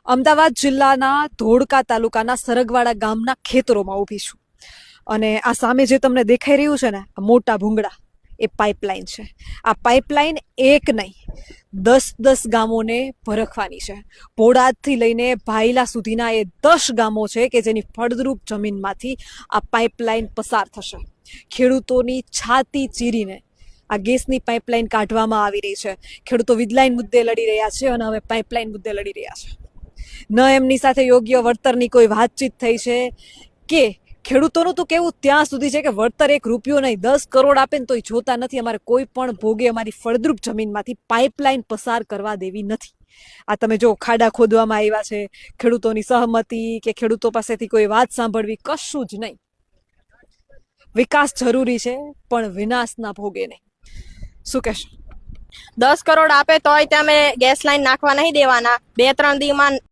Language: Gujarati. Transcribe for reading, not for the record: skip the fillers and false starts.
અમદાવાદ જિલ્લાના ધોળકા તાલુકાના સરગવાડા ગામના ખેતરોમાં ઊભી છું અને આ સામે જે તમને દેખાઈ રહ્યું છે ને આ મોટા ભૂંગળા એ પાઇપલાઇન છે. આ પાઇપલાઇન એક નહીં 10 ગામોને ભરખવાની છે. બોડાદથી લઈને ભાયલા સુધીના એ 10 ગામો છે કે જેની ફળદ્રુપ જમીનમાંથી આ પાઇપલાઇન પસાર થશે. ખેડૂતોની છાતી ચીરીને આ ગેસની પાઇપલાઇન કાઢવામાં આવી રહી છે. ખેડૂતો વીજલાઇન મુદ્દે લડી રહ્યા છે અને હવે પાઇપલાઇન મુદ્દે લડી રહ્યા છે. ન એમની સાથે યોગ્ય વળતરની કોઈ વાતચીત થઈ છે કે ખેડૂતોનું તો કેવું ત્યાં સુધી છે કે વળતર 1 રૂપિયો નહીં 10 કરોડ આપે ને તોય જોતા નથી. અમારે કોઈ પણ ભોગે અમારી ફળદ્રુપ જમીનમાંથી પાઇપલાઇન પસાર કરવા દેવી નથી. આ તમે જો ખાડા ખોદવામાં આવ્યા છે, ખેડૂતોની સહમતિ કે ખેડૂતો પાસેથી કોઈ વાત સાંભળવી કશું જ નહીં. વિકાસ જરૂરી છે પણ વિનાશના ભોગે નહીં. શું કહેશો? 10 કરોડ આપે તોય તમે ગેસ લાઈન નાખવા નહીં દેવાના. 2-3 દિવસમાં